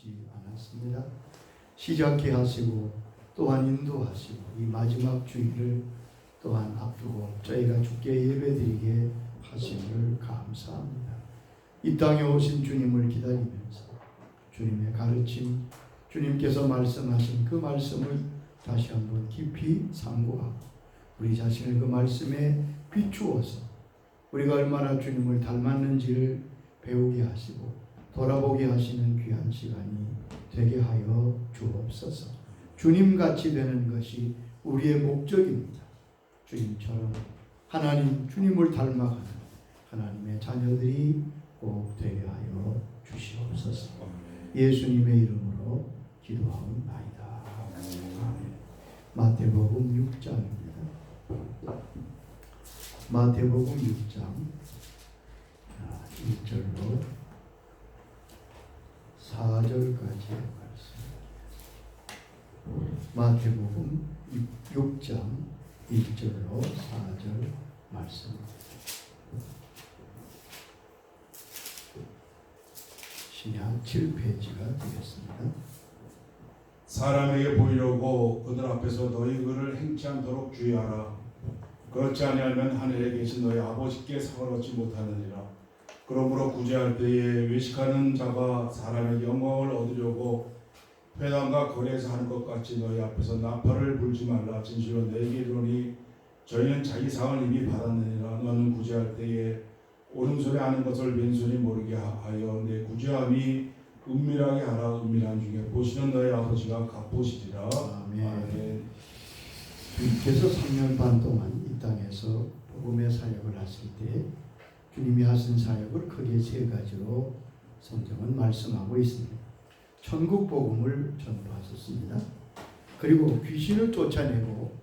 하지 않았습니다. 시작해 하시고 또한 인도하시고 이 마지막 주일을 또한 앞두고 저희가 주께 예배드리게 하심을 감사합니다. 이 땅에 오신 주님을 기다리면서 주님의 가르침, 주님께서 말씀하신 그 말씀을 다시 한번 깊이 상고하고 우리 자신을 그 말씀에 비추어서 우리가 얼마나 주님을 닮았는지를 배우게 하시고 돌아보게 하시는 귀한 시간이 되게 하여 주옵소서. 주님같이 되는 것이 우리의 목적입니다. 주님처럼 하나님, 주님을 닮아가는 하나님의 자녀들이 꼭 되게 하여 주시옵소서. 예수님의 이름으로 기도하옵나이다. 아멘. 마태복음 6장입니다. 마태복음 6장 1절로 4절까지의 말씀. 마태복음 6장 1절로 4절 말씀. 신약 7페이지가 되겠습니다. 사람에게 보이려고 그들 앞에서 너희 그를 행치 않도록 주의하라. 그렇지 아니하면 하늘에 계신 너희 아버지께 상을 얻지 못하느니라. 그러므로 구제할 때에 외식하는 자가 사람의 영광을 얻으려고 회당과 거리에서 하는 것 같이 너희 앞에서 나팔을 불지 말라. 진실로 내게 이르노니 저희는 자기 상을 이미 받았느니라. 너는 구제할 때에 오른손에 아는 것을 왼손이 모르게 하여 내 구제함이 은밀하게 하라. 은밀한 중에 보시는 너희 아버지가 갚으시리라. 아멘. 주님께서 3년 반 동안 이 땅에서 복음의 사역을 하실 때 주님이 하신 사역을 크게 세 가지로 성경은 말씀하고 있습니다. 천국 복음을 전파하셨습니다. 그리고 귀신을 쫓아내고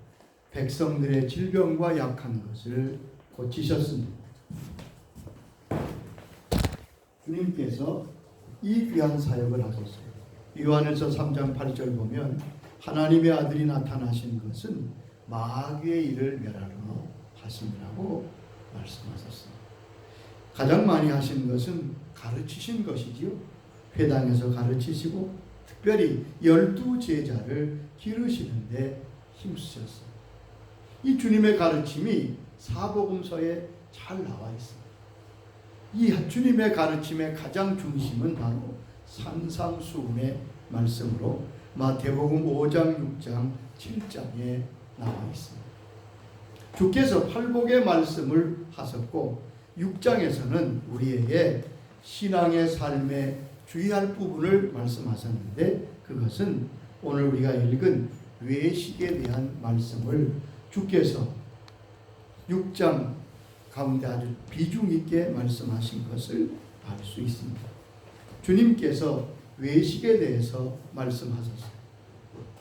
백성들의 질병과 약한 것을 고치셨습니다. 주님께서 이 귀한 사역을 하셨어요. 요한일서 3장 8절 보면 하나님의 아들이 나타나신 것은 마귀의 일을 멸하러 하심이라고 말씀하셨습니다. 가장 많이 하신 것은 가르치신 것이지요. 회당에서 가르치시고 특별히 12제자를 기르시는데 힘쓰셨어요. 이 주님의 가르침이 사복음서에 잘 나와 있습니다. 이 주님의 가르침의 가장 중심은 바로 산상수훈의 말씀으로 마태복음 5장, 6장, 7장에 나와 있습니다. 주께서 팔복의 말씀을 하셨고 6장에서는 우리에게 신앙의 삶에 주의할 부분을 말씀하셨는데 그것은 오늘 우리가 읽은 외식에 대한 말씀을 주께서 6장 가운데 아주 비중 있게 말씀하신 것을 알 수 있습니다. 주님께서 외식에 대해서 말씀하셨어요.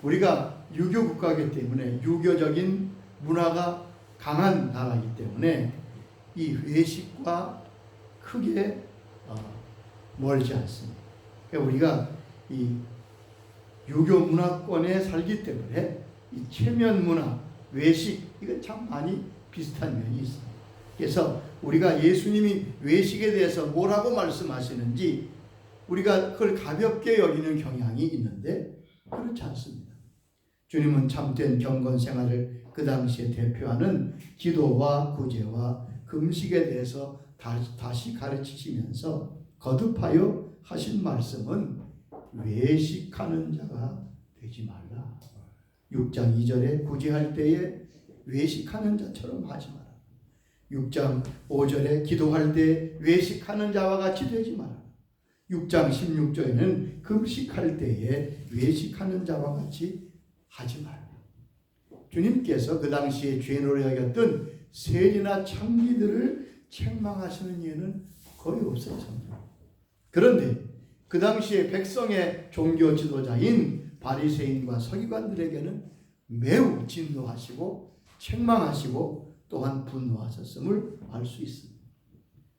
우리가 유교 국가이기 때문에 유교적인 문화가 강한 나라이기 때문에 이 외식과 크게 멀지 않습니다. 그러니까 우리가 이 유교 문화권에 살기 때문에 이 체면 문화, 외식 이건 참 많이 비슷한 면이 있습니다. 그래서 우리가 예수님이 외식에 대해서 뭐라고 말씀하시는지 우리가 그걸 가볍게 여기는 경향이 있는데 그렇지 않습니다. 주님은 참된 경건 생활을 그 당시에 대표하는 기도와 구제와 금식에 대해서 다시 가르치시면서 거듭하여 하신 말씀은 외식하는 자가 되지 말라. 6장 2절에 구제할 때에 외식하는 자처럼 하지 마라. 6장 5절에 기도할 때 외식하는 자와 같이 되지 마라. 6장 16절에는 금식할 때에 외식하는 자와 같이 하지 말라. 주님께서 그 당시에 죄인으로 여겼던 세리나 창기들을 책망하시는 예는 거의 없었습니다. 그런데 그 당시에 백성의 종교 지도자인 바리새인과 서기관들에게는 매우 진노하시고 책망하시고 또한 분노하셨음을 알 수 있습니다.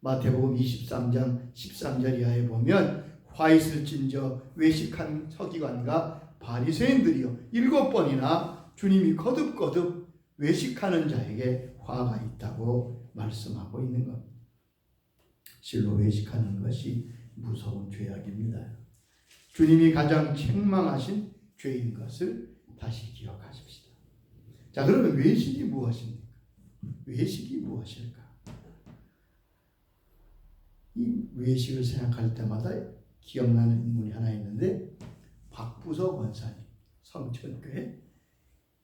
마태복음 23장 13절 이하에 보면 화 있을진저 외식한 서기관과 바리새인들이요 7번이나 주님이 거듭거듭 외식하는 자에게 화가 있다고 말씀하고 있는 겁니다. 실로 외식하는 것이 무서운 죄악입니다. 주님이 가장 책망하신 죄인 것을 다시 기억하십시다. 자, 그러면 외식이 무엇입니까? 외식이 무엇일까? 이 외식을 생각할 때마다 기억나는 인물이 하나 있는데 박부서 권사님, 성천교회.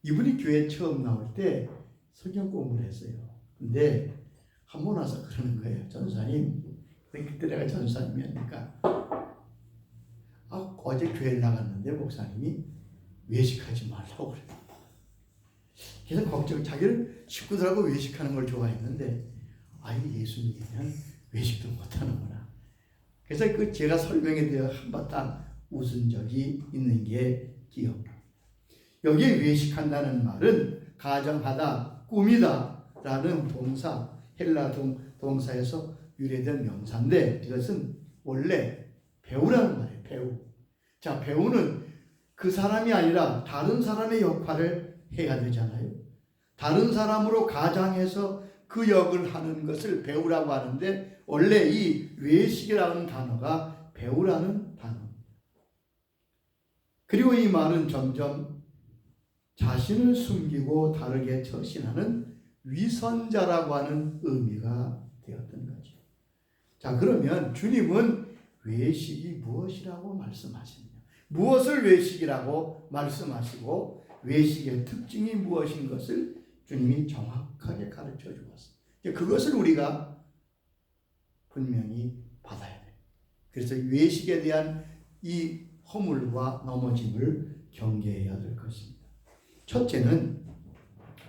이분이 교회 처음 나올 때 성경 공부를 했어요. 근데 한 번 와서 그러는 거예요. 전사님, 그때 내가 전사님이니까 어제 교회를 나갔는데 목사님이 외식하지 말라고 그래요. 그래서 걱정, 자기는 식구들하고 외식하는 걸 좋아했는데 예수 믿으면 외식도 못하는구나. 그래서 제가 설명에 대해 한바탕 웃은 적이 있는 게 기억나. 여기 외식한다는 말은 가정하다, 꾸미다 라는 동사, 헬라 동사에서 유래된 명사인데 이것은 원래 배우라는 말이에요. 배우. 자, 배우는 그 사람이 아니라 다른 사람의 역할을 해야 되잖아요. 다른 사람으로 가장해서 그 역을 하는 것을 배우라고 하는데 원래 이 외식이라는 단어가 배우라는 단어입니다. 그리고 이 말은 점점 자신을 숨기고 다르게 처신하는 위선자라고 하는 의미가 되었던 거죠. 자, 그러면 주님은 외식이 무엇이라고 말씀하십니까? 무엇을 외식이라고 말씀하시고 외식의 특징이 무엇인 것을 주님이 정확하게 가르쳐 주었어요. 그것을 우리가 분명히 받아야 돼요. 그래서 외식에 대한 이 허물과 넘어짐을 경계해야 될 것입니다. 첫째는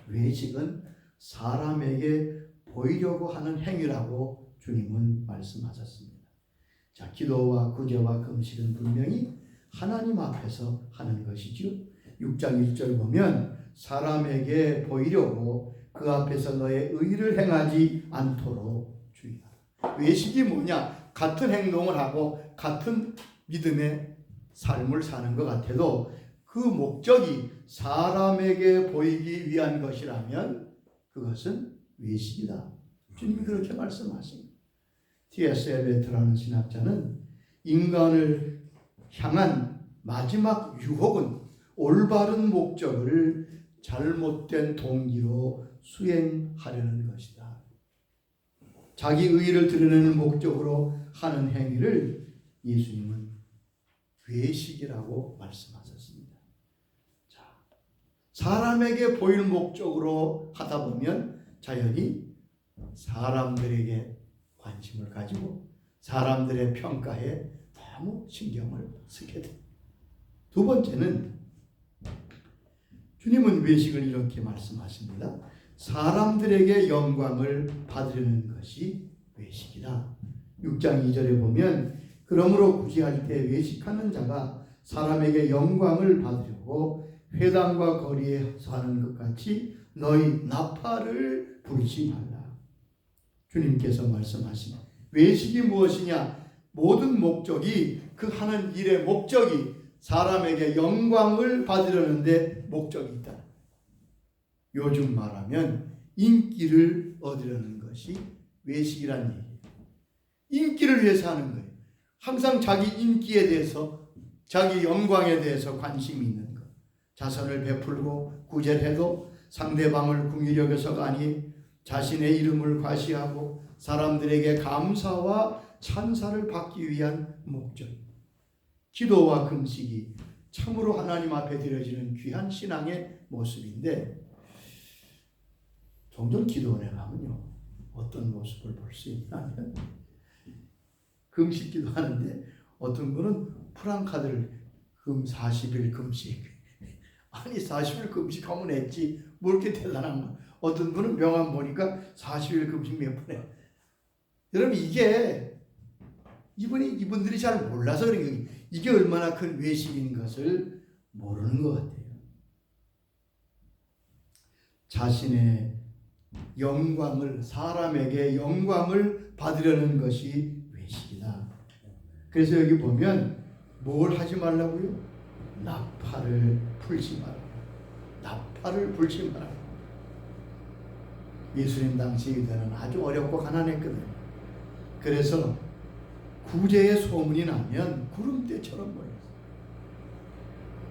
외식은 사람에게 보이려고 하는 행위라고 주님은 말씀하셨습니다. 자, 기도와 구제와 금식은 분명히 하나님 앞에서 하는 것이죠. 6장 1절 보면 사람에게 보이려고 그 앞에서 너의 의를 행하지 않도록 주의하라. 외식이 뭐냐? 같은 행동을 하고 같은 믿음의 삶을 사는 것 같아도 그 목적이 사람에게 보이기 위한 것이라면 그것은 외식이다. 주님이 그렇게 말씀하십니다. T.S. 엘리어트라는 신학자는 인간을 향한 마지막 유혹은 올바른 목적을 잘못된 동기로 수행하려는 것이다. 자기 의의를 드러내는 목적으로 하는 행위를 예수님은 외식이라고 말씀하셨습니다. 자, 사람에게 보일 목적으로 하다 보면 자연히 사람들에게 관심을 가지고 사람들의 평가에 너무 신경을 쓰게 됩니다. 두 번째는 주님은 외식을 이렇게 말씀하십니다. 사람들에게 영광을 받으려는 것이 외식이다. 6장 2절에 보면 그러므로 구제할 때 외식하는 자가 사람에게 영광을 받으려고 회당과 거리에서 하는 것 같이 너희 나팔을 불지 말라. 주님께서 말씀하신 외식이 무엇이냐? 모든 목적이 그 하는 일의 목적이 사람에게 영광을 받으려는데 목적이 있다. 요즘 말하면 인기를 얻으려는 것이 외식이라는 얘기예요. 인기를 위해서 하는 거예요. 항상 자기 인기에 대해서 자기 영광에 대해서 관심이 있는 것. 자선을 베풀고 구제해도 상대방을 궁히 여겨서가 아니 자신의 이름을 과시하고 사람들에게 감사와 찬사를 받기 위한 목적입니다. 기도와 금식이 참으로 하나님 앞에 드려지는 귀한 신앙의 모습인데 종종 기도원에 가면요 어떤 모습을 볼 수 있냐면 금식 기도하는데 어떤 분은 프랑카드를 금 40일 금식 아니 40일 금식하면 했지 뭐 이렇게 대단한 거. 어떤 분은 명함 보니까 40일 금식 몇 번 해. 여러분 이게 이분들이 잘 몰라서 그런 거예요. 이게 얼마나 큰 외식인 것을 모르는 것 같아요. 자신의 영광을 사람에게 영광을 받으려는 것이 외식이다. 그래서 여기 보면 뭘 하지 말라고요? 나팔을 불지 마라. 나팔을 불지 마라. 예수님 당시 때는 아주 어렵고 가난했거든요. 그래서 구제의 소문이 나면 구름대처럼 모였어요.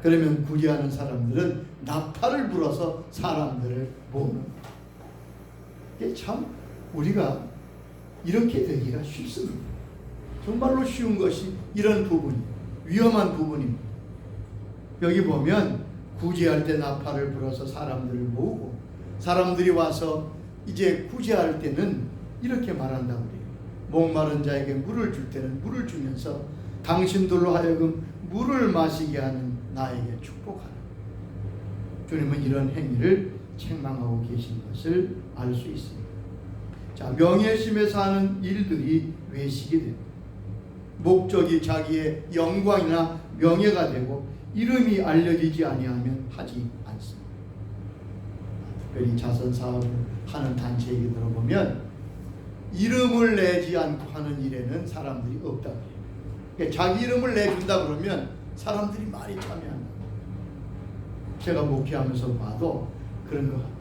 그러면 구제하는 사람들은 나팔을 불어서 사람들을 모으는. 이게 참 우리가 이렇게 되기가 쉽습니다. 정말로 쉬운 것이 이런 부분이 위험한 부분입니다. 여기 보면 구제할 때 나팔을 불어서 사람들을 모으고, 사람들이 와서 이제 구제할 때는 이렇게 말한다고 그래요. 목마른 자에게 물을 줄 때는 물을 주면서 당신들로 하여금 물을 마시게 하는 나에게 축복하라. 주님은 이런 행위를 책망하고 계신 것을 알 수 있습니다. 자, 명예심에서 하는 일들이 외식이 됩니다. 목적이 자기의 영광이나 명예가 되고 이름이 알려지지 아니하면 하지 않습니다. 특별히 자선 사업을 하는 단체 얘기 들어보면 이름을 내지 않고 하는 일에는 사람들이 없다고 해요. 그러니까 자기 이름을 내준다 그러면 사람들이 많이 참여한다. 제가 목회하면서 봐도 그런 것 같아요.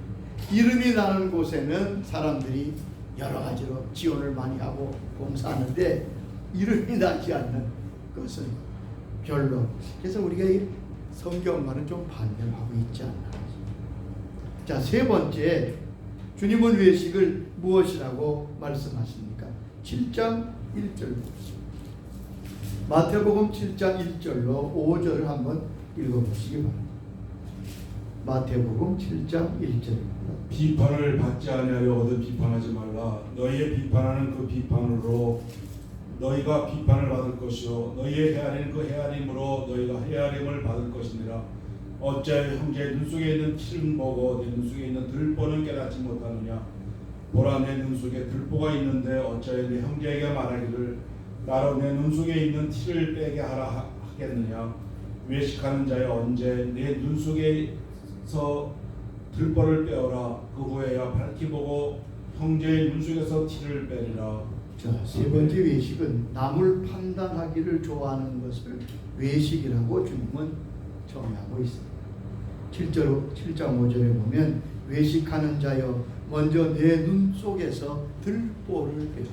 이름이 나는 곳에는 사람들이 여러 가지로 지원을 많이 하고 봉사하는데 이름이 나지 않는 것은 별로. 그래서 우리가 이 성경과는 좀 반대를 하고 있지 않나. 자, 세 번째, 주님은 외식을 무엇이라고 말씀하십니까? 7장 1절 봅시다. 마태복음 7장 1절로 5절을 한번 읽어보시기 바랍니다. 마태복음 7장 1절입니다. 비판을 받지 아니하려 얻어 비판하지 말라. 너희의 비판하는 그 비판으로 너희가 비판을 받을 것이요 너희의 헤아리는 그 헤아림으로 너희가 헤아림을 받을 것이니라. 어찌하여 형제의 눈 속에 있는 티를 보고 내 눈 속에 있는 들보는 깨닫지 못하느냐. 보라, 내 눈 속에 들보가 있는데 어찌하여 내 형제에게 말하기를 나로 내 눈 속에 있는 티를 빼게 하라 하겠느냐. 외식하는 자여, 언제 내 눈 속에서 들보를 빼어라. 그 후에야 밝히 보고 형제의 눈 속에서 티를 빼리라. 자, 세 번째 외식은 남을 판단하기를 좋아하는 것을 외식이라고 주님은 정의하고 있습니다. 7장 5절에 보면 외식하는 자여, 먼저 내 눈 속에서 들보를 빼라.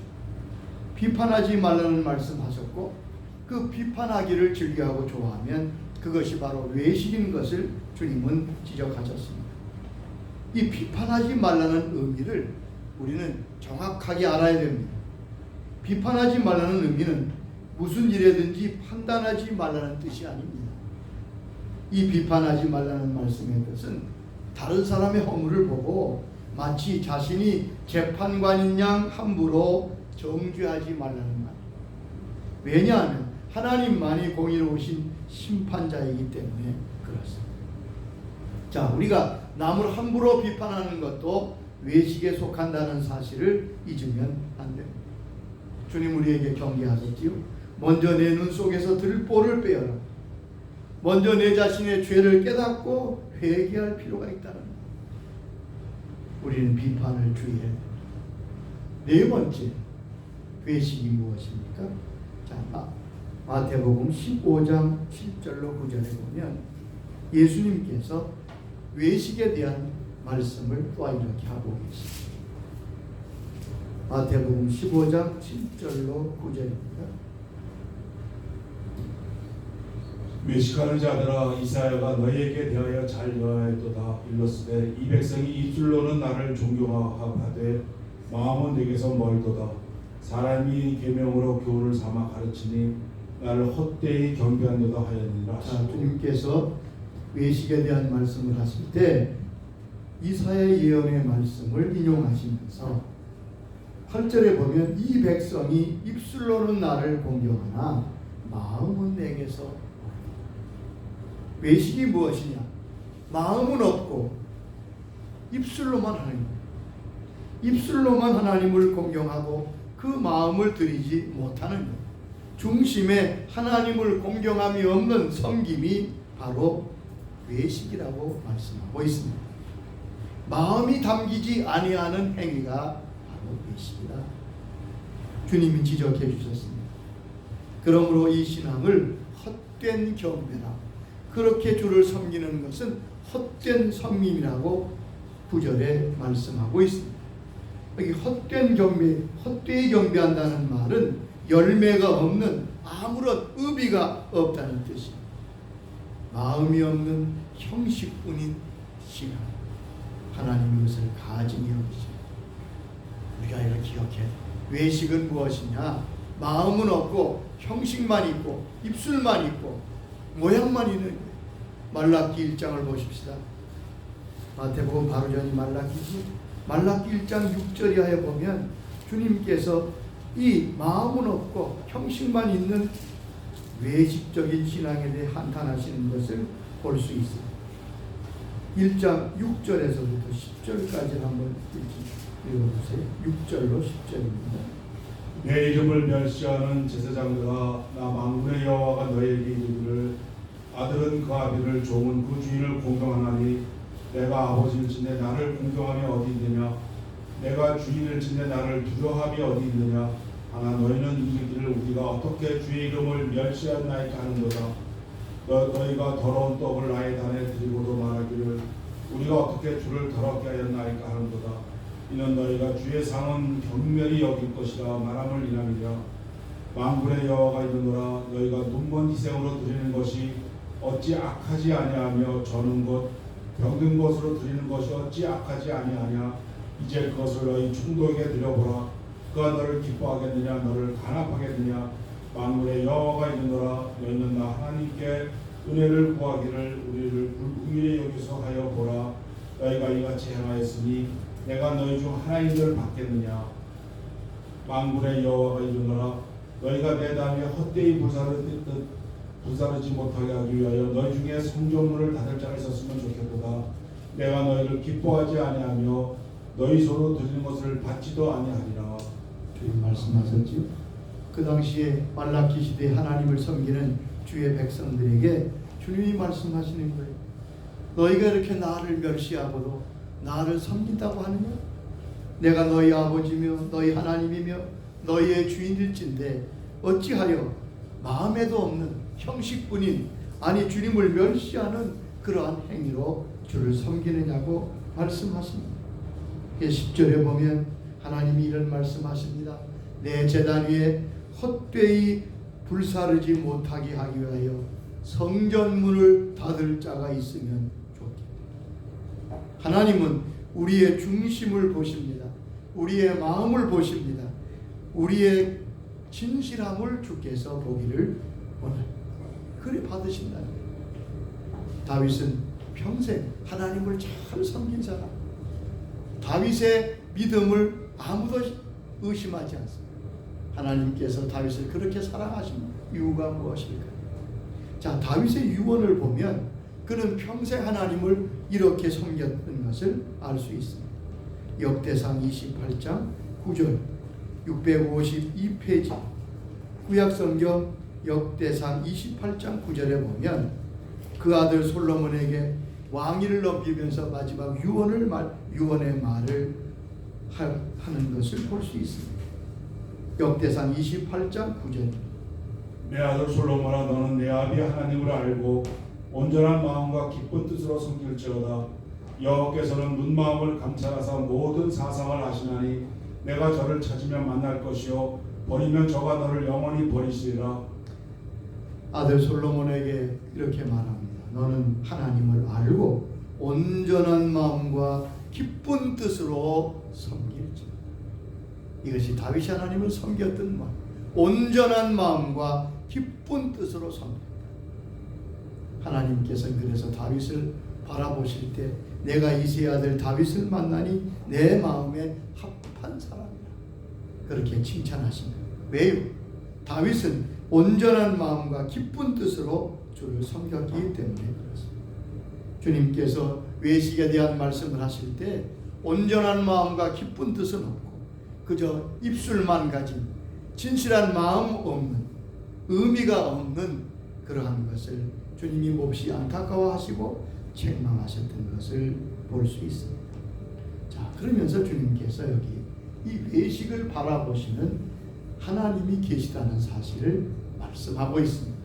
비판하지 말라는 말씀하셨고, 그 비판하기를 즐겨하고 좋아하면 그것이 바로 외식인 것을 주님은 지적하셨습니다. 이 비판하지 말라는 의미를 우리는 정확하게 알아야 됩니다. 비판하지 말라는 의미는 무슨 일에든지 판단하지 말라는 뜻이 아닙니다. 이 비판하지 말라는 말씀의 뜻은 다른 사람의 허물을 보고 마치 자신이 재판관인 양 함부로 정죄하지 말라는 말. 왜냐하면 하나님만이 공의로우신 심판자이기 때문에 그렇습니다. 자, 우리가 남을 함부로 비판하는 것도 외식에 속한다는 사실을 잊으면 안 됩니다. 주님 우리에게 경계하셨지요. 먼저 내 눈 속에서 들보를 빼어라. 먼저 내 자신의 죄를 깨닫고 회개할 필요가 있다는 것. 우리는 비판을 주의해야 됩니다. 네 번째, 외식이 무엇입니까? 자, 마태복음 15장 7절로 9절에 보면 예수님께서 외식에 대한 말씀을 또 이렇게 하고 계십니다. 마태복음 15장 7절로 9절입니다. 외식하는 자들아, 이사야가 너희에게 대하여 잘 여하였도다. 일렀으되 이 백성이 입술로는 나를 존경하되 마음은 내게서 멀도다. 사람이 계명으로 교훈을 삼아 가르치니 나를 헛되이 경배한도다 하였느니라. 자, 주님께서 외식에 대한 말씀을 하실 때 이사야 예언의 말씀을 인용하시면서 8절에 보면 이 백성이 입술로는 나를 공경하나 마음은 내게서. 외식이 무엇이냐? 마음은 없고 입술로만 하는 거예요. 입술로만 하나님을 공경하고 그 마음을 드리지 못하는 거예요. 중심에 하나님을 공경함이 없는 섬김이 바로 외식이라고 말씀하고 있습니다. 마음이 담기지 아니하는 행위가 바로 외식이다. 주님이 지적해 주셨습니다. 그러므로 이 신앙을 헛된 경배라, 그렇게 주를 섬기는 것은 헛된 섬김이라고 9절에 말씀하고 있습니다. 여기 헛된 경배, 헛되이 경배한다는 말은 열매가 없는 아무런 의미가 없다는 뜻입니다. 마음이 없는 형식뿐인 신앙. 하나님이 그것을 가증히 여기시고 우리가 이걸 기억해야 돼. 외식은 무엇이냐? 마음은 없고 형식만 있고 입술만 있고 모양만 있는 거예요. 말라기 1장을 보십시다. 마태복음 바로 전이 말라기지. 말라기 1장 6절 이하에 보면 주님께서 이 마음은 없고 형식만 있는 외식적인 신앙에 대해 한탄하시는 것을 볼 수 있습니다. 1장 6절에서부터 10절까지 한번 읽어보세요. 6절로 10절입니다. 내 이름을 멸시하는 제사장들아, 나 만군의 여호와가 너에게 이르기를 아들은 그 아비를 종은 그 주인을 공경하나니 내가 아버지일진데 나를 공경함이 어디 있느냐? 내가 주인일진데 나를 두려함이 어디 있느냐? 하나 너희는 이르기를 우리가 어떻게 주의 이름을 멸시하나이까 하는도다. 너희가 더러운 떡을 나의 단에 드리고도 말하기를 우리가 어떻게 주를 더럽게 하였나이까 하는도다. 이는 너희가 주의 상은 경멸히 여길 것이라 말함을 인함이라. 만군의 여호와가 이르노라. 너희가 눈먼 희생으로 드리는 것이 어찌 악하지 아니하며 저는 것 병든 것으로 드리는 것이 어찌 악하지 아니하냐. 이제 그것을 너희 충독에게 드려보라. 그가 너를 기뻐하겠느냐 너를 간합하겠느냐. 만군의 여호와가 이르노라. 너희는 나 하나님께 은혜를 구하기를 우리를 불국민의 여기서 하여 보라. 너희가 이같이 행하였으니 내가 너희 중 하나인들 받겠느냐. 만군의 여호와가 이르노라. 너희가 내 다음에 헛되이 불사르지 못하게 하기 위하여 너희 중에 성전문을 닫을 자가 있었으면 좋겠도다. 내가 너희를 기뻐하지 아니하며 너희 손으로 드리는 것을 받지도 아니하리라. 주님 말씀하셨지요. 그 당시에 말라기 시대에 하나님을 섬기는 주의 백성들에게 주님이 말씀하시는 거예요. 너희가 이렇게 나를 멸시하고도 나를 섬긴다고 하느냐? 내가 너희 아버지며 너희 하나님이며 너희의 주인일진데 어찌하여 마음에도 없는 형식뿐인 아니 주님을 멸시하는 그러한 행위로 주를 섬기느냐고 말씀하십니다. 10절에 보면 하나님이 이런 말씀하십니다. 내 제단 위에 헛되이 불사르지 못하게 하기 위하여 성전문을 닫을 자가 있으면 좋겠다. 하나님은 우리의 중심을 보십니다. 우리의 마음을 보십니다. 우리의 진실함을 주께서 보기를 원합니다. 그리 받으신다는 거예요. 다윗은 평생 하나님을 잘 섬긴 사람. 다윗의 믿음을 아무도 의심하지 않습니다. 하나님께서 다윗을 그렇게 사랑하신 이유가 무엇일까요? 자, 다윗의 유언을 보면 그는 평생 하나님을 이렇게 섬겼던 것을 알 수 있습니다. 역대상 28장 9절 652페이지 구약성경 역대상 28장 9절에 보면 그 아들 솔로몬에게 왕위를 넘기면서 마지막 유언의 말을 하는 것을 볼 수 있습니다. 역대상 28장 9절 내 아들 솔로몬아 너는 내 아비 하나님을 알고 온전한 마음과 기쁜 뜻으로 섬길지어다. 여호와께서는 눈 마음을 감찰하사 모든 사상을 아시나니 내가 저를 찾으면 만날 것이요 버리면 저가 너를 영원히 버리시리라. 아들 솔로몬에게 이렇게 말합니다. 너는 하나님을 알고 온전한 마음과 기쁜 뜻으로 섬길지어다. 이것이 다윗이 하나님을 섬겼던 마음, 온전한 마음과 기쁜 뜻으로 섬겼다. 하나님께서는 그래서 다윗을 바라보실 때 내가 이새의 아들 다윗을 만나니 내 마음에 합한 사람이라 그렇게 칭찬하십니다. 왜요? 다윗은 온전한 마음과 기쁜 뜻으로 주를 섬겼기 때문에 그렇습니다. 주님께서 외식에 대한 말씀을 하실 때 온전한 마음과 기쁜 뜻은 없고 그저 입술만 가진 진실한 마음 없는 의미가 없는 그러한 것을 주님이 몹시 안타까워하시고 책망하셨던 것을 볼 수 있습니다. 자, 그러면서 주님께서 여기 이 외식을 바라보시는 하나님이 계시다는 사실을 말씀하고 있습니다.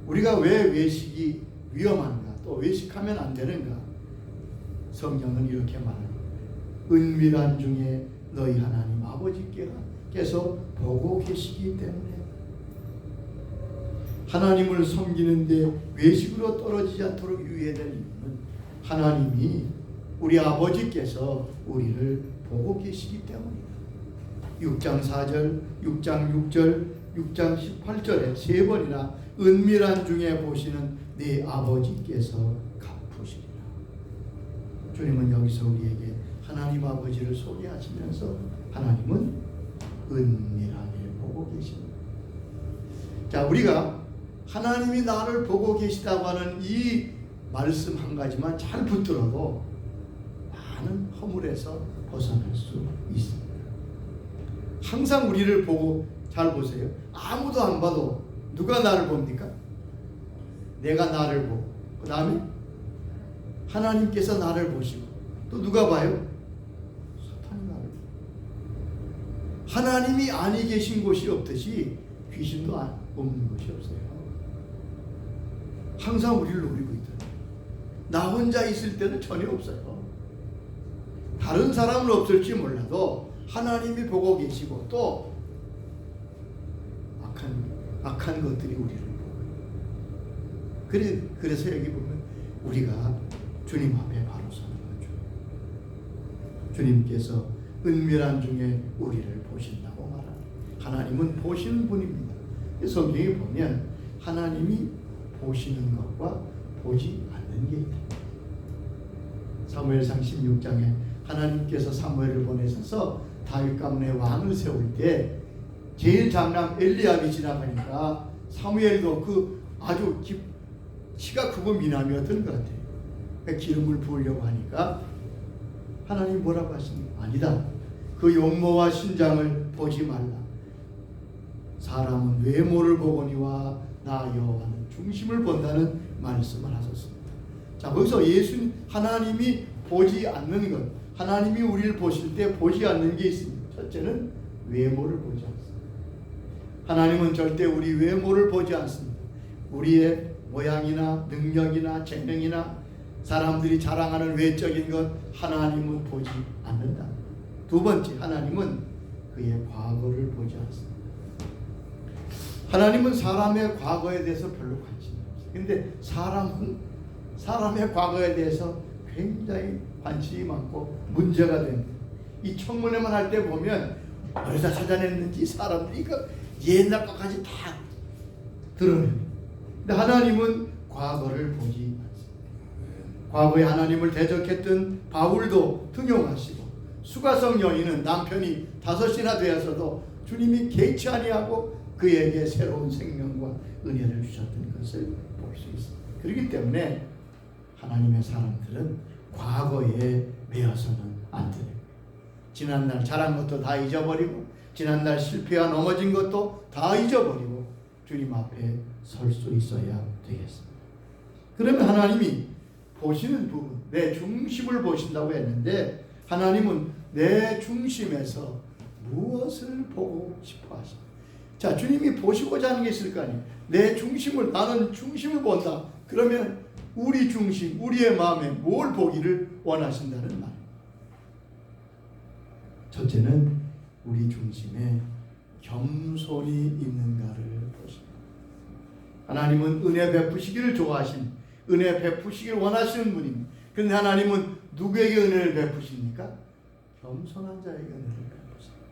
우리가 왜 외식이 위험한가, 또 외식하면 안 되는가? 성경은 이렇게 말합니다. 은밀한 중에 너희 하나님 아버지께서 보고 계시기 때문에 하나님을 섬기는데 외식으로 떨어지지 않도록 유의해야 될 이유는 하나님이 우리 아버지께서 우리를 보고 계시기 때문입니다. 6장 4절, 6장 6절, 6장 18절에 세 번이나 은밀한 중에 보시는 네 아버지께서 갚으시리라. 주님은 여기서 우리에게 하나님 아버지를 소개하시면서 하나님은 은밀하게 보고 계십니다. 자, 우리가 하나님이 나를 보고 계시다고 하는 이 말씀 한 가지만 잘 붙들어도 많은 허물에서 벗어날 수 있습니다. 항상 우리를 보고, 잘 보세요. 아무도 안 봐도 누가 나를 봅니까? 내가 나를 보고, 그 다음에 하나님께서 나를 보시고, 또 누가 봐요? 사탄이 나를 보고. 하나님이 아니 계신 곳이 없듯이 귀신도 없는 곳이 없어요. 항상 우리를 노리고 있다. 나 혼자 있을 때는 전혀 없어요. 다른 사람은 없을지 몰라도 하나님이 보고 계시고 또 악한 것들이 우리를 보고. 그래서 여기 보면 우리가 주님 앞에 바로 서는 거죠. 주님께서 은밀한 중에 우리를 보신다고 말합니다. 하나님은 보시는 분입니다. 성경에 보면 하나님이 보시는 것과 보지 않는 게 있다. 사무엘상 16장에 하나님께서 사무엘을 보내셔서 다윗 가문의 왕을 세울 때 제일 장남 엘리압이 지나가니까 사무엘도 그 아주 키가 크고 미남이었던 것 같아요. 그러니까 기름을 부으려고 하니까 하나님 뭐라고 하십니까? 아니다. 그 용모와 신장을 보지 말라. 사람은 외모를 보거니와 나 여호와는 중심을 본다는 말씀을 하셨습니다. 자, 거기서 하나님이 보지 않는 것, 하나님이 우리를 보실 때 보지 않는 게 있습니다. 첫째는 외모를 보지 않습니다. 하나님은 절대 우리 외모를 보지 않습니다. 우리의 모양이나 능력이나 재능이나 사람들이 자랑하는 외적인 것 하나님은 보지 않는다. 두 번째, 하나님은 그의 과거를 보지 않습니다. 하나님은 사람의 과거에 대해서 별로 관심이 없어요. 근데 사람의 과거에 대해서 굉장히 관심이 많고 문제가 됩니다. 이 청문회만 할 때 보면 어디서 찾아냈는지 사람들이 이거 옛날 것까지 다 드러냅니다. 근데 하나님은 과거를 보지 않습니다. 과거에 하나님을 대적했던 바울도 등용하시고 수가성 여인은 남편이 5이나 되어서도 주님이 개의치 아니하고 그에게 새로운 생명과 은혜를 주셨던 것을 볼 수 있습니다. 그렇기 때문에 하나님의 사람들은 과거에 매여서는 안 돼요. 지난날 잘한 것도 다 잊어버리고 지난날 실패와 넘어진 것도 다 잊어버리고 주님 앞에 설 수 있어야 되겠습니다. 그러면 하나님이 보시는 부분, 내 중심을 보신다고 했는데 하나님은 내 중심에서 무엇을 보고 싶어 하십니까? 자, 주님이 보시고자 하는 게 있을 거 아니에요. 내 중심을, 나는 중심을 본다. 그러면 우리 중심, 우리의 마음에 뭘 보기를 원하신다는 말이에요. 첫째는 우리 중심에 겸손이 있는가를 보십니다. 하나님은 은혜 베푸시기를 좋아하신, 은혜 베푸시기를 원하시는 분입니다. 그런데 하나님은 누구에게 은혜를 베푸십니까? 겸손한 자에게 은혜를 베푸십니다.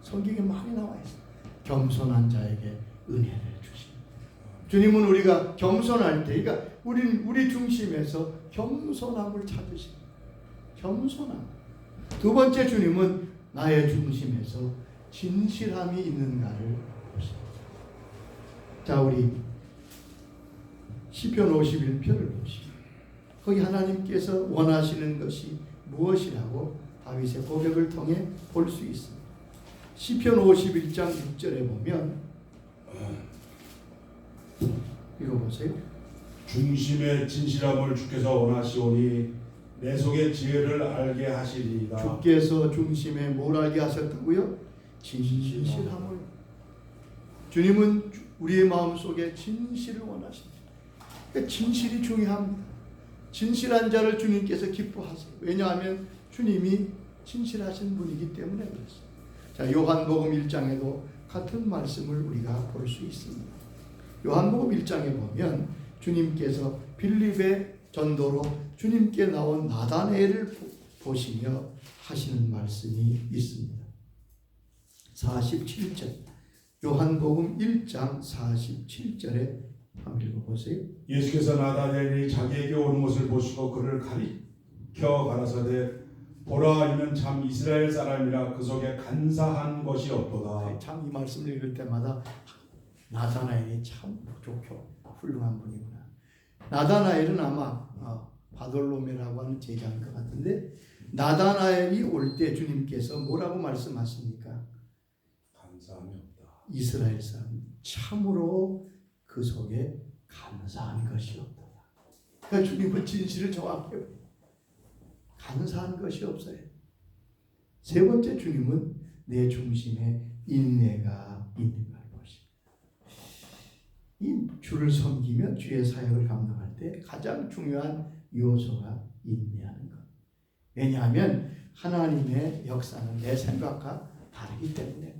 성경에 많이 나와 있습니다. 겸손한 자에게 은혜를 주십니다. 주님은 우리가 겸손할 때, 그러니까 우리 중심에서 겸손함을 찾으십니다. 겸손함. 두 번째, 주님은 나의 중심에서 진실함이 있는가를 보십니다. 자, 우리 시편 51편을 보시죠. 거기 하나님께서 원하시는 것이 무엇이라고 다윗의 고백을 통해 볼 수 있습니다. 시편 51장 6절에 보면 읽어보세요. 중심의 진실함을 주께서 원하시오니 내 속의 지혜를 알게 하시리이다. 주께서 중심에 뭘 알게 하셨다고요? 진실함을. 주님은 우리의 마음속에 진실을 원하십니다. 그러니까 진실이 중요합니다. 진실한 자를 주님께서 기뻐하세요. 왜냐하면 주님이 진실하신 분이기 때문에 그렇습니다. 자, 요한복음 1장에도 같은 말씀을 우리가 볼 수 있습니다. 요한복음 1장에 보면 주님께서 빌립의 전도로 주님께 나온 나다나엘을 보시며 하시는 말씀이 있습니다. 47절 요한복음 1장 47절에 한번 읽어보세요. 예수께서 나다나엘이 자기에게 오는 것을 보시고 그를 가리켜 가라사대 보라 이는 참 이스라엘 사람이라 그 속에 간사한 것이 없도다. 참 이 말씀을 읽을 때마다 나다나엘이 참 좋고 훌륭한 분이구나. 나다나엘은 아마 바돌로메라고 하는 제자인 것 같은데 나다나엘이 올 때 주님께서 뭐라고 말씀하십니까? 간사함이 없다. 이스라엘 사람 참으로 그 속에 간사한 것이 없다. 그러니까 주님은 진실을 정확해요. 간사한 것이 없어요. 세 번째 주님은 내 중심에 인내가 있는 걸 보십니다. 이 주를 섬기며 주의 사역을 감당할 때 가장 중요한 요소가 인내하는 것. 왜냐하면 하나님의 역사는 내 생각과 다르기 때문에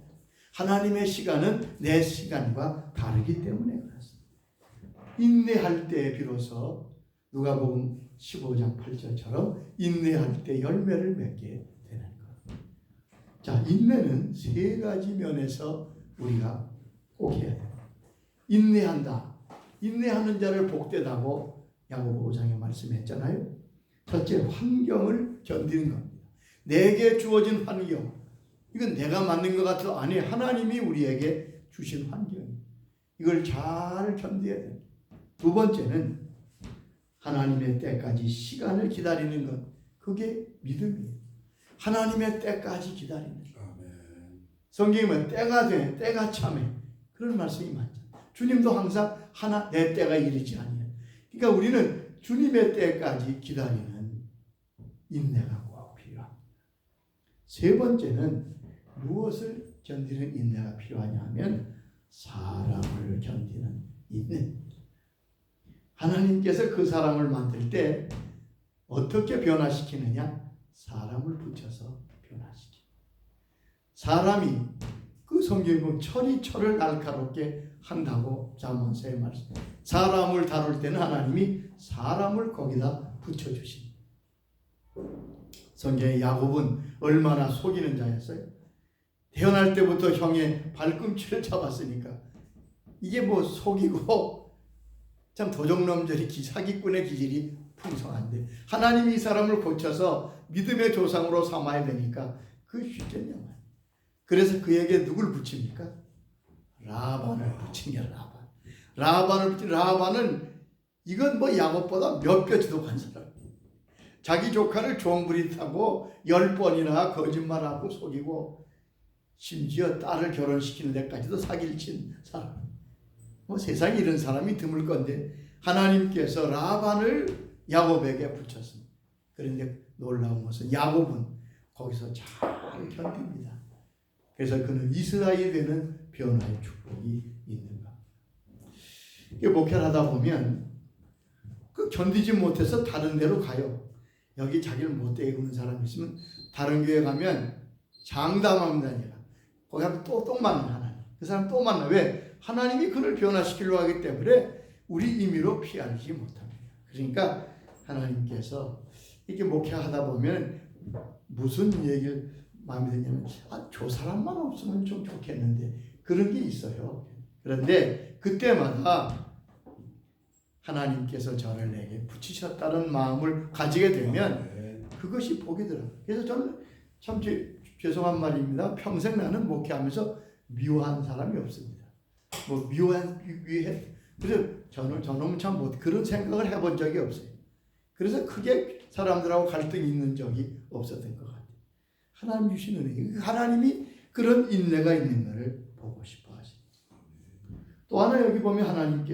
하나님의 시간은 내 시간과 다르기 때문에 그렇습니다. 인내할 때 비로소 누가복음 15장 8절처럼 인내할 때 열매를 맺게 되는 것. 자, 인내는 세 가지 면에서 우리가 꼭 해야 돼요. 인내한다. 인내하는 자를 복되다고 야고보 5장에 말씀했잖아요. 첫째, 환경을 견디는 겁니다. 내게 주어진 환경. 이건 내가 만든 것 같아도 아니, 하나님이 우리에게 주신 환경이에요. 이걸 잘 견뎌야 돼요. 두 번째는 하나님의 때까지 시간을 기다리는 것. 그게 믿음이에요. 하나님의 때까지 기다리는 것. 성경에 때가 돼, 때가 참해. 그런 말씀이 많죠. 주님도 항상 내 때가 이르지 아니하니. 그러니까 우리는 주님의 때까지 기다리는 인내가 꼭 필요합니다. 세 번째는 무엇을 견디는 인내가 필요하냐 하면 사람을 견디는 인내. 하나님께서 그 사람을 만들 때 어떻게 변화시키느냐? 사람을 붙여서 변화시켜. 사람이 그 성경에 보면 철이 철을 날카롭게 한다고 잠언서에 말씀. 사람을 다룰 때는 하나님이 사람을 거기다 붙여주십니다. 성경의 야곱은 얼마나 속이는 자였어요? 태어날 때부터 형의 발꿈치를 잡았으니까 이게 뭐 속이고 참 도적놈들이 사기꾼의 기질이 풍성한데 하나님이 이 사람을 고쳐서 믿음의 조상으로 삼아야 되니까 그 쉽겠냐 말이에요. 그래서 그에게 누굴 붙입니까? 라반을 붙입니다. 라반을 붙인 라반은 이건 뭐 야곱보다 몇 배 지독한 사람이에요. 자기 조카를 종부리타고 10번이나 거짓말하고 속이고 심지어 딸을 결혼시키는 데까지도 사기를 친 사람. 뭐 세상에 이런 사람이 드물 건데 하나님께서 라반을 야곱에게 붙였습니다. 그런데 놀라운 것은 야곱은 거기서 잘 견딥니다. 그래서 그는 이스라엘이 되는 변화의 축복이 있는 겁니다. 목회를 하다 보면 그 견디지 못해서 다른 데로 가요. 여기 자기를 못되게 구는 사람이 있으면 다른 교회 가면 장담합니다. 내가 거기 가면 또 만나 하나님. 그 사람 또 만나. 왜? 하나님이 그를 변화시키려고 하기 때문에 우리 임의로 피하지 못합니다. 그러니까 하나님께서 이렇게 목회하다 보면 무슨 얘기를 마음에 드냐면 저 사람만 없으면 좀 좋겠는데 그런 게 있어요. 그런데 그때마다 하나님께서 저를 내게 붙이셨다는 마음을 가지게 되면 그것이 복이더라고요. 그래서 저는 참 죄송한 말입니다. 평생 나는 목회하면서 미워한 사람이 없습니다. 뭐 미워해. 그래서 저놈은 참 못 그런 생각을 해본 적이 없어요. 그래서 크게 사람들하고 갈등이 있는 적이 없었던 것 같아요. 하나님 주신 은혜. 하나님이 그런 인내가 있는 것을 보고 싶어 하십니다. 또 하나 여기 보면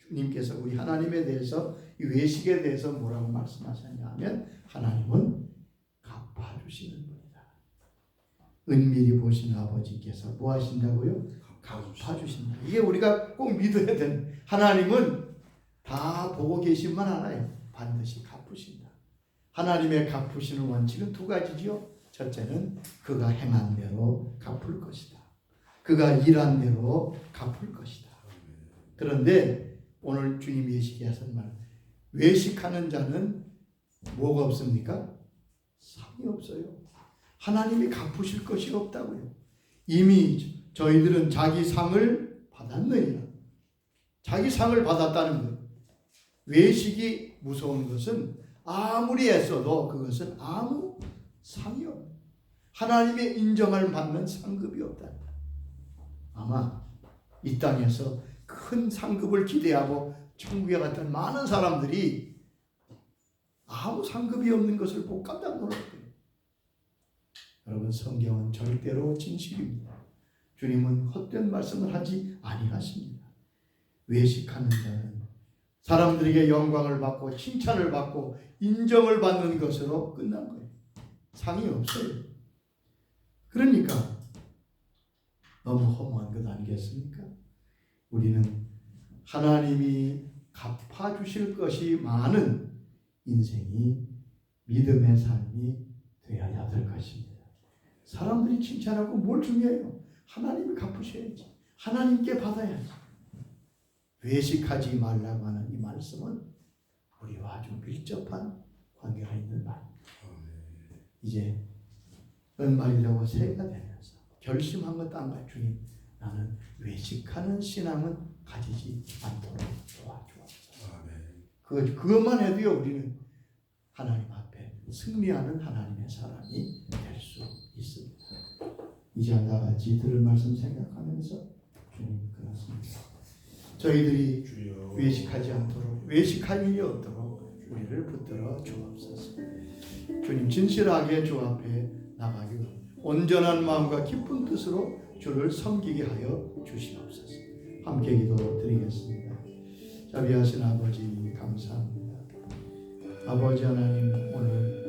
주님께서 우리 하나님에 대해서 이 외식에 대해서 뭐라고 말씀하셨냐 하면 하나님은 갚아주시는 분이다. 은밀히 보시는 아버지께서 뭐 하신다고요? 갚아주신다. 이게 우리가 꼭 믿어야 되는 하나님은 다 보고 계신만 알아요. 반드시 갚으신다. 하나님의 갚으시는 원칙은 두 가지죠. 첫째는 그가 행한 대로 갚을 것이다. 그가 일한 대로 갚을 것이다. 그런데 오늘 주님 예식에 하신 말, 외식하는 자는 뭐가 없습니까? 상이 없어요. 하나님이 갚으실 것이 없다고요. 이미 저희들은 자기 상을 받았느니라. 자기 상을 받았다는 거예요. 외식이 무서운 것은 아무리 애써도 그것은 아무 상이 없어요. 하나님의 인정을 받는 상급이 없다. 아마 이 땅에서 큰 상급을 기대하고 천국에 갔던 많은 사람들이 아무 상급이 없는 것을 보고 깜짝 놀랄 거예요. 여러분, 성경은 절대로 진실입니다. 주님은 헛된 말씀을 하지 아니하십니다. 외식하는 자는 사람들에게 영광을 받고 칭찬을 받고 인정을 받는 것으로 끝난 거예요. 상이 없어요. 그러니까 너무 허무한 것 아니겠습니까? 우리는 하나님이 갚아주실 것이 많은 인생이 믿음의 삶이 되어야 될 것입니다. 사람들이 칭찬하고 뭘 중요해요? 하나님이 갚으셔야지. 하나님께 받아야지. 외식하지 말라고 하는 이 말씀은 우리와 아주 밀접한 관계가 있는 말입니다. 이제 은말이라고 새해가 되면서 결심한 것 딴 말, 주님, 나는 외식하는 신앙은 가지지 않도록 도와주옵소서. 그것만 해도요, 우리는 하나님 앞에 승리하는 하나님의 사람이 될 수 있습니다. 이제 나같이 들을 말씀 생각하면서 주님, 그렇습니다. 저희들이 외식하지 않도록, 외식할 일이 없도록 우리를 붙들어 주옵소서. 주님, 진실하게 주 앞에 나가기로 온전한 마음과 깊은 뜻으로 주를 섬기게 하여 주시옵소서. 함께 기도드리겠습니다. 자비하신 아버지, 감사합니다. 아버지 하나님, 오늘